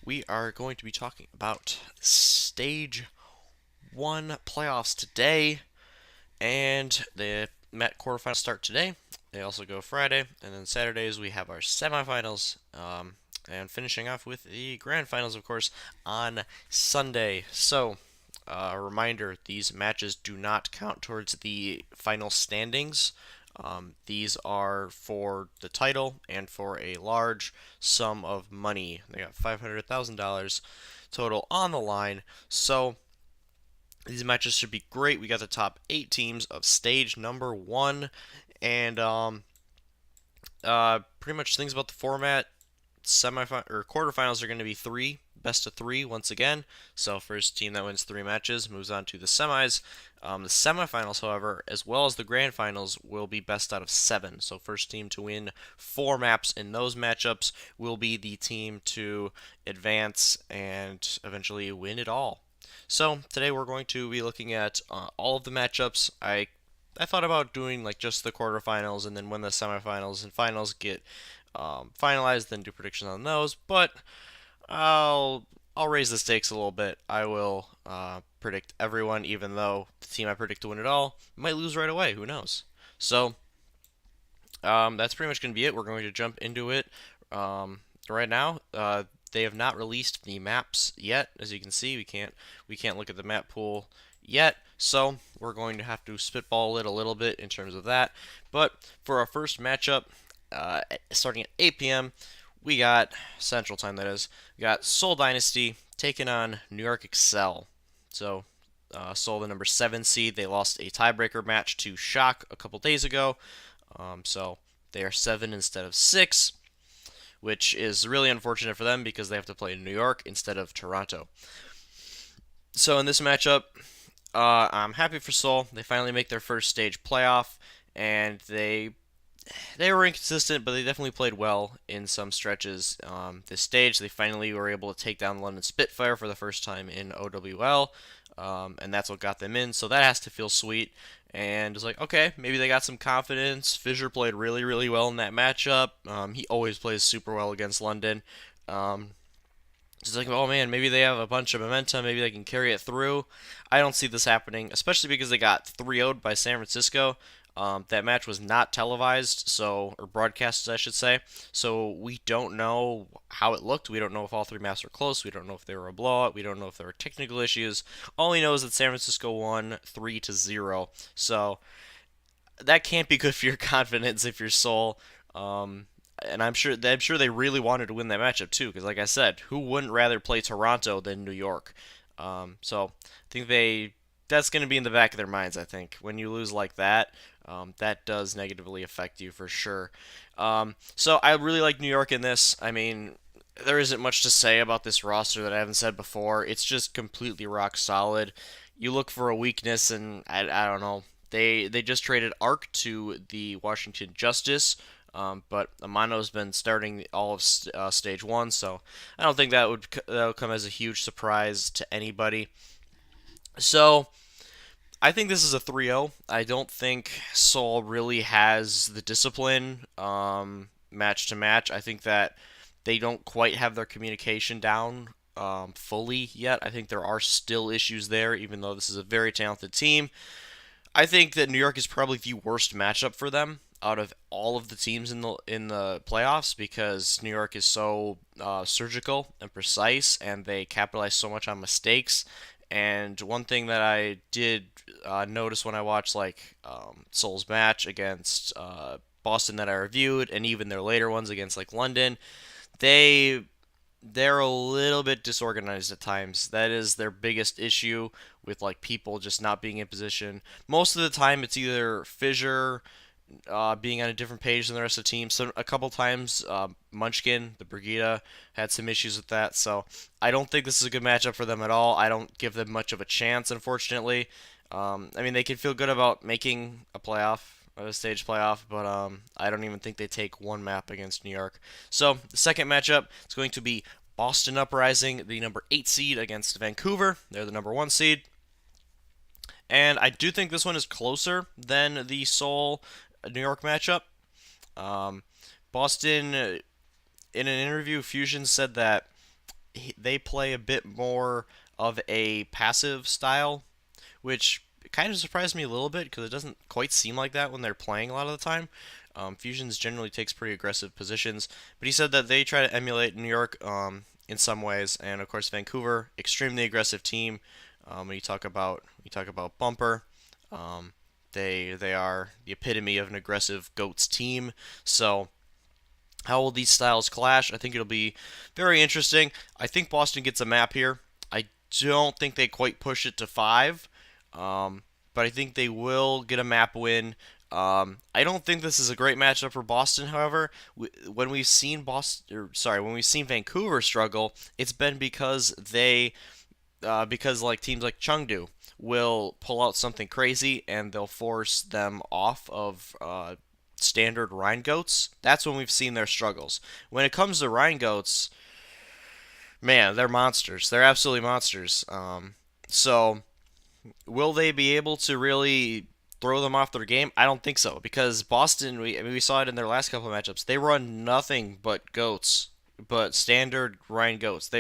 we are going to be talking about Stage 1 playoffs today, and the Met quarterfinals start today. They also go Friday, and then Saturdays we have our semifinals, and finishing off with the grand finals, of course, on Sunday. So, a reminder, these matches do not count towards the final standings. These are for the title and for a large sum of money. They got $500,000 total on the line. So these matches should be great. We got the top 8 teams of stage number 1. And pretty much things about the format. Semifinal or quarterfinals are going to be 3 best of 3 once again. So first team that wins 3 matches moves on to the semis. The semifinals, however, as well as the grand finals, will be best out of 7. So first team to win 4 maps in those matchups will be the team to advance and eventually win it all. So today we're going to be looking at all of the matchups. I thought about doing like just the quarterfinals, and then when the semifinals and finals get finalized, then do predictions on those. But I'll raise the stakes a little bit. I will predict everyone, even though the team I predict to win it all might lose right away. Who knows? So that's pretty much going to be it. We're going to jump into it right now. They have not released the maps yet, as you can see. We can't look at the map pool yet, so we're going to have to spitball it a little bit in terms of that. But for our first matchup, starting at 8 p.m., we got Central Time. That is, we got Seoul Dynasty taking on New York Excel. So Seoul, the number 7 seed, they lost a tiebreaker match to Shock a couple days ago. So they are 7 instead of 6, which is really unfortunate for them because they have to play in New York instead of Toronto. So in this matchup, I'm happy for Seoul. They finally make their first stage playoff, and they were inconsistent, but they definitely played well in some stretches. This stage, they finally were able to take down London Spitfire for the first time in OWL, and that's what got them in. So that has to feel sweet. And it's like, okay, maybe they got some confidence. Fisher played really, really well in that matchup. He always plays super well against London. It's like, oh man, maybe they have a bunch of momentum. Maybe they can carry it through. I don't see this happening, especially because they got 3-0'd by San Francisco. That match was not televised, or broadcasted, I should say. So we don't know how it looked. We don't know if all 3 maps were close. We don't know if they were a blowout. We don't know if there were technical issues. All we know is that San Francisco won 3-0. So that can't be good for your confidence if you're Seoul. And I'm sure they really wanted to win that matchup too, because like I said, who wouldn't rather play Toronto than New York? So I think that's going to be in the back of their minds. I think when you lose like that, that does negatively affect you for sure. So I really like New York in this. I mean, there isn't much to say about this roster that I haven't said before. It's just completely rock solid. You look for a weakness, and I don't know. They just traded Arc to the Washington Justice, but Amano's been starting all of stage 1, so I don't think that would come as a huge surprise to anybody. So I think this is a 3-0. I don't think Seoul really has the discipline match to match. I think that they don't quite have their communication down fully yet. I think there are still issues there, even though this is a very talented team. I think that New York is probably the worst matchup for them out of all of the teams in the playoffs because New York is so surgical and precise, and they capitalize so much on mistakes. And one thing that I did notice when I watched like Seoul's match against Boston that I reviewed, and even their later ones against like London, they they're a little bit disorganized at times. That is their biggest issue with like people just not being in position. Most of the time, it's either Fissure being on a different page than the rest of the team. So a couple times, Munchkin, the Brigida, had some issues with that. So I don't think this is a good matchup for them at all. I don't give them much of a chance, unfortunately. I mean, they can feel good about making a stage playoff, but I don't even think they take 1 map against New York. So the second matchup is going to be Boston Uprising, the number 8 seed, against Vancouver. They're the number 1 seed. And I do think this one is closer than the Seoul New York matchup. Um, Boston, in an interview, Fusion said that they play a bit more of a passive style, which kind of surprised me a little bit because it doesn't quite seem like that when they're playing a lot of the time. Fusions generally takes pretty aggressive positions, but he said that they try to emulate New York in some ways, and of course Vancouver, extremely aggressive team. When you talk about Bumper, um, they are the epitome of an aggressive goats team. So how will these styles clash? I think it'll be very interesting. I think Boston gets a map here. I don't think they quite push it to 5, but I think they will get a map win. I don't think this is a great matchup for Boston. However, when we've seen when we've seen Vancouver struggle, it's been because like teams like Chengdu will pull out something crazy and they'll force them off of standard Rhine goats. That's when we've seen their struggles. When it comes to Rhine goats, man, they're monsters. They're absolutely monsters. So will they be able to really throw them off their game? I don't think so because Boston. We saw it in their last couple of matchups. They run nothing but goats, but standard Rhine goats.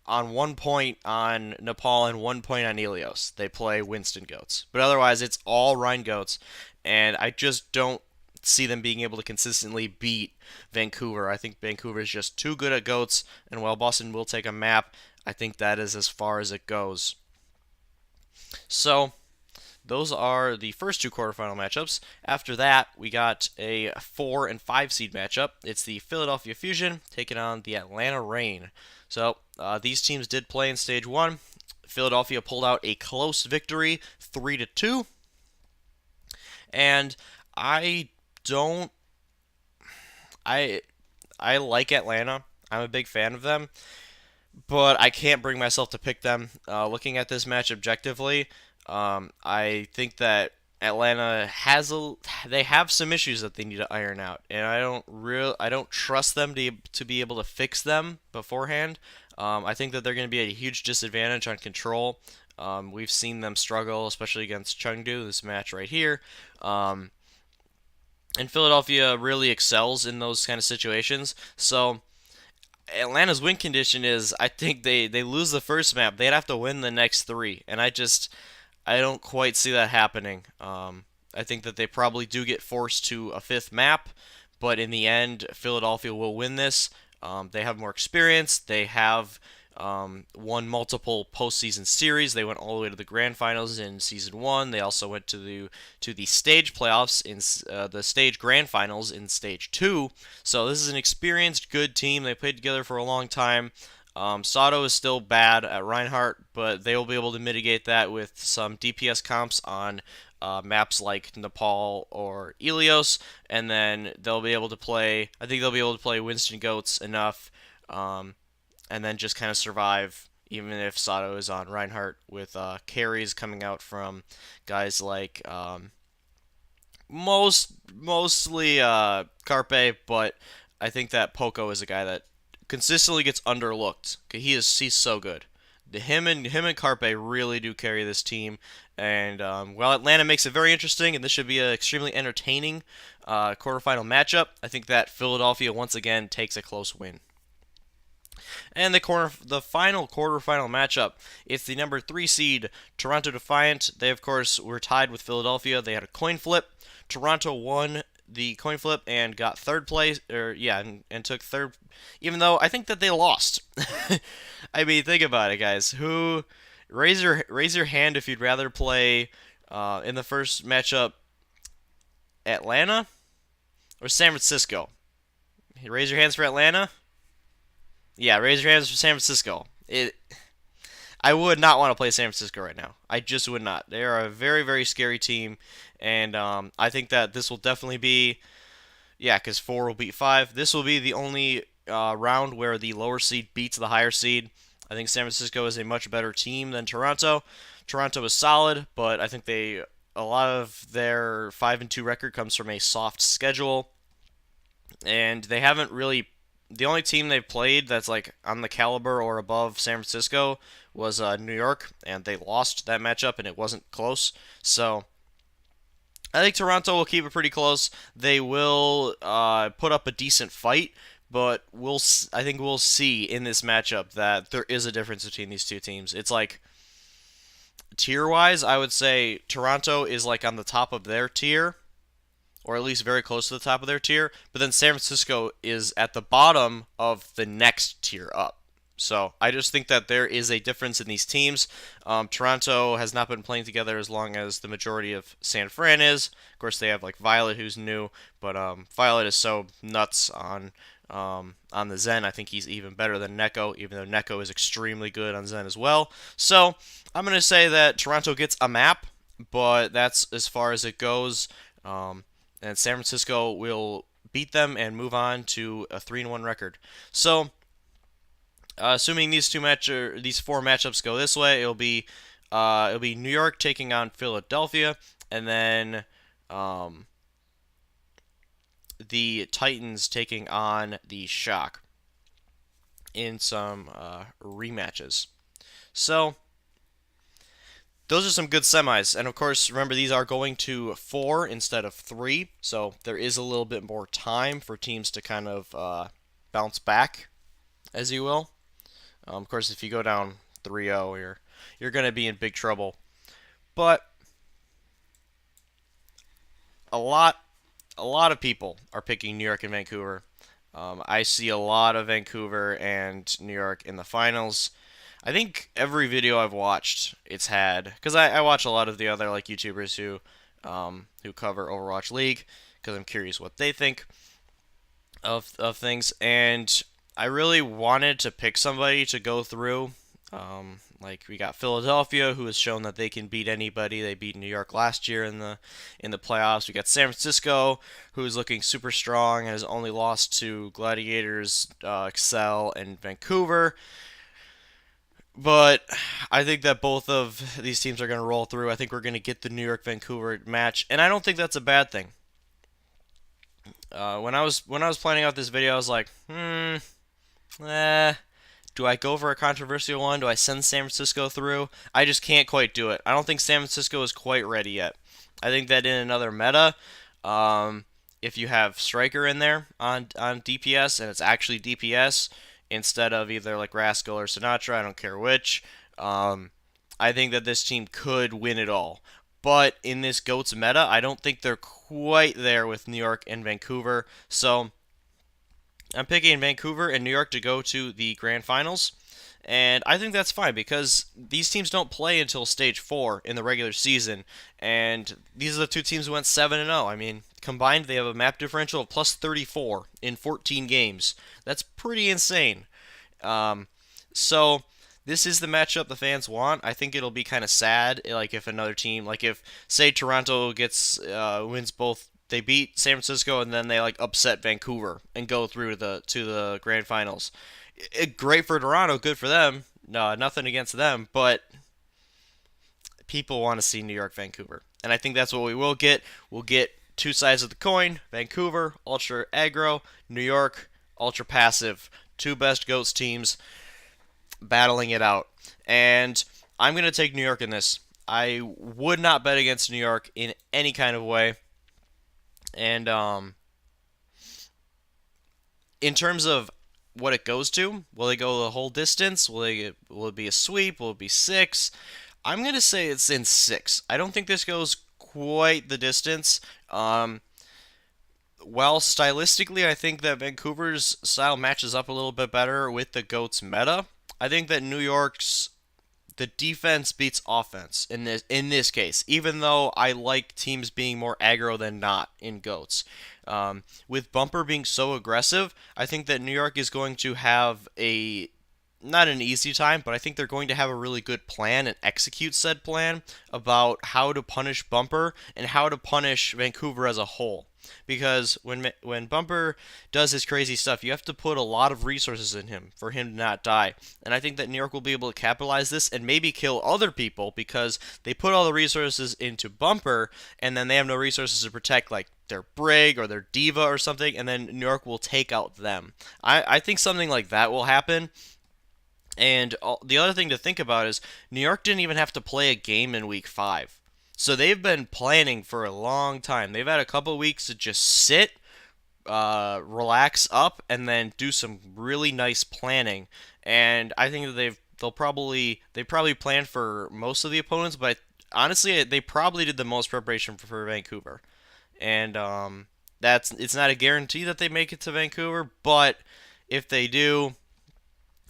On one point on Nepal and one point on Helios, they play Winston goats. But otherwise, it's all Rhine goats, and I just don't see them being able to consistently beat Vancouver. I think Vancouver is just too good at goats, and while Boston will take a map, I think that is as far as it goes. So, those are the first two quarterfinal matchups. After that, we got a 4 and 5 seed matchup. It's the Philadelphia Fusion taking on the Atlanta Reign. So, these teams did play in stage 1. Philadelphia pulled out a close victory, 3-2. And I don't I I like Atlanta. I'm a big fan of them, but I can't bring myself to pick them. Looking at this match objectively, I think that they have some issues that they need to iron out, and I don't trust them to be able to fix them beforehand. I think that they're going to be at a huge disadvantage on control. We've seen them struggle, especially against Chengdu, this match right here. And Philadelphia really excels in those kind of situations. So Atlanta's win condition is I think they lose the first map. They'd have to win the next 3. And I don't quite see that happening. I think that they probably do get forced to a 5th map, but in the end, Philadelphia will win this. They have more experience. They have won multiple postseason series. They went all the way to the grand finals in season 1. They also went to the stage playoffs in the stage grand finals in stage 2. So this is an experienced, good team. They played together for a long time. Sato is still bad at Reinhardt, but they will be able to mitigate that with some DPS comps on maps like Nepal or Ilios, and then they'll be able to play. I think they'll be able to play Winston Goats enough, and then just kind of survive, even if Sato is on Reinhardt with carries coming out from guys like mostly Carpe, but I think that Poco is a guy that consistently gets underlooked. He's so good. Him and Carpe really do carry this team, and while Atlanta makes it very interesting, and this should be an extremely entertaining quarterfinal matchup, I think that Philadelphia once again takes a close win. And the final quarterfinal matchup, it's the number 3 seed Toronto Defiant. They of course were tied with Philadelphia. They had a coin flip. Toronto won the coin flip and got third place, and took third, even though I think that they lost. I mean, think about it, guys. Raise your hand if you'd rather play in the first matchup Atlanta or San Francisco. Raise your hands for Atlanta. Yeah, raise your hands for San Francisco. I would not want to play San Francisco right now. I just would not. They are a very, very scary team, and I think that this will definitely be, because 4 will beat 5. This will be the only round where the lower seed beats the higher seed. I think San Francisco is a much better team than Toronto. Toronto is solid, but I think a lot of their 5-2 record comes from a soft schedule, and they haven't really. The only team they've played that's like on the caliber or above San Francisco was New York, and they lost that matchup, and it wasn't close. So I think Toronto will keep it pretty close. They will put up a decent fight, but I think we'll see in this matchup that there is a difference between these two teams. It's like tier wise, I would say Toronto is like on the top of their tier, or at least very close to the top of their tier. But then San Francisco is at the bottom of the next tier up. So I just think that there is a difference in these teams. Toronto has not been playing together as long as the majority of San Fran is. Of course, they have like Violet, who's new, but Violet is so nuts on the Zen. I think he's even better than Neko, even though Neko is extremely good on Zen as well. So I'm gonna say that Toronto gets a map, but that's as far as it goes. And San Francisco will beat them and move on to a 3-1 record. So, assuming these these four matchups go this way, it'll be New York taking on Philadelphia, and then the Titans taking on the Shock in some rematches. So those are some good semis. And of course, remember, these are going to 4 instead of 3. So there is a little bit more time for teams to kind of bounce back, as you will. Of course, if you go down 3-0, you're going to be in big trouble. But a lot of people are picking New York and Vancouver. I see a lot of Vancouver and New York in the finals. I think every video I've watched, it's had, because I watch a lot of the other like YouTubers who cover Overwatch League, because I'm curious what they think of things, and I really wanted to pick somebody to go through. Like we got Philadelphia, who has shown that they can beat anybody. They beat New York last year in the playoffs. We got San Francisco, who is looking super strong and has only lost to Gladiators, Excel, and Vancouver. But I think that both of these teams are going to roll through. I think we're going to get the New York Vancouver match, and I don't think that's a bad thing. When I was planning out this video, I was like, do I go for a controversial one? Do I send San Francisco through? I just can't quite do it. I don't think San Francisco is quite ready yet. I think that in another meta, if you have Striker in there on DPS and it's actually DPS instead of either like Rascal or Sinatra, I don't care which, I think that this team could win it all. But in this GOATS meta, I don't think they're quite there with New York and Vancouver. So I'm picking Vancouver and New York to go to the grand finals. And I think that's fine because these teams don't play until stage 4 in the regular season. And these are the two teams who went 7-0. I mean, combined, they have a map differential of plus 34 in 14 games. That's pretty insane. So this is the matchup the fans want. I think it'll be kind of sad, like if another team, like if say Toronto wins both, they beat San Francisco and then they like upset Vancouver and go through to the grand finals. Great for Toronto, good for them. No, nothing against them, but people want to see New York, Vancouver, and I think that's what we will get. We'll get two sides of the coin: Vancouver, ultra aggro; New York, ultra passive. Two best GOATS teams battling it out. And I'm going to take New York in this. I would not bet against New York in any kind of way. And in terms of what it goes to, will they go the whole distance? Will it be a sweep? Will it be 6? I'm going to say it's in 6. I don't think this goes quite the distance. While stylistically, I think that Vancouver's style matches up a little bit better with the GOATS meta. I think that New York's the defense beats offense in this case, even though I like teams being more aggro than not in GOATS. With Bumper being so aggressive, I think that New York is going to have not an easy time, but I think they're going to have a really good plan and execute said plan about how to punish Bumper and how to punish Vancouver as a whole. Because when Bumper does his crazy stuff, you have to put a lot of resources in him for him to not die. And I think that New York will be able to capitalize this and maybe kill other people because they put all the resources into Bumper and then they have no resources to protect like their Brig or their Diva or something, and then New York will take out them. I think something like that will happen. And the other thing to think about is New York didn't even have to play a game in week 5. So they've been planning for a long time. They've had a couple weeks to just sit, relax up and then do some really nice planning. And I think that they probably planned for most of the opponents, but honestly, they probably did the most preparation for Vancouver. And it's not a guarantee that they make it to Vancouver, but if they do,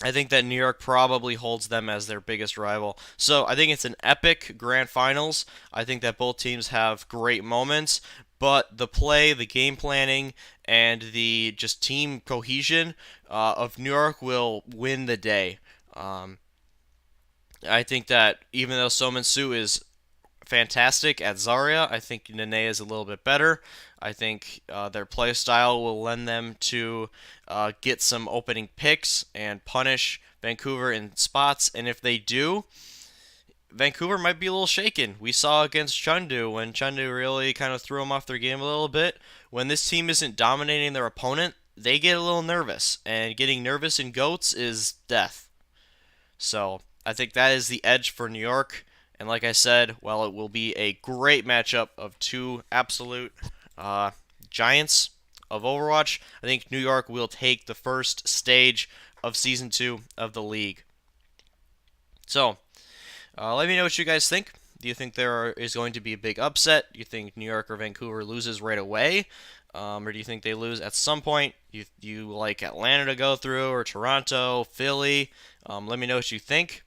I think that New York probably holds them as their biggest rival. So I think it's an epic grand finals. I think that both teams have great moments, but the play, the game planning, and the just team cohesion of New York will win the day. Um, I think that even though Soman Su is fantastic at Zarya, I think Nene is a little bit better. I think their play style will lend them to get some opening picks and punish Vancouver in spots. And if they do, Vancouver might be a little shaken. We saw against Chengdu when Chengdu really kind of threw them off their game a little bit. When this team isn't dominating their opponent, they get a little nervous. And getting nervous in GOATs is death. So I think that is the edge for New York. And like I said, well, it will be a great matchup of two absolute giants of Overwatch. I think New York will take the first stage of Season 2 of the league. So, let me know what you guys think. Do you think is going to be a big upset? Do you think New York or Vancouver loses right away? Or do you think they lose at some point? You like Atlanta to go through, or Toronto, Philly? Let me know what you think.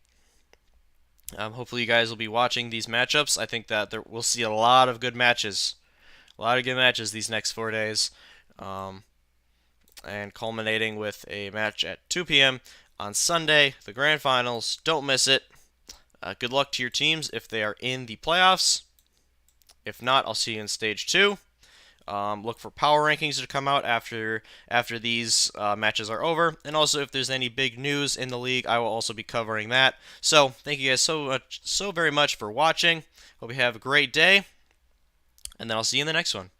Hopefully, you guys will be watching these matchups. I think that we'll see a lot of good matches. A lot of good matches these next 4 days. And culminating with a match at 2 p.m. on Sunday, the grand finals. Don't miss it. Good luck to your teams if they are in the playoffs. If not, I'll see you in stage 2. Look for power rankings to come out after these matches are over, and also if there's any big news in the league, I will also be covering that. So thank you guys so very much for watching. Hope you have a great day, and then I'll see you in the next one.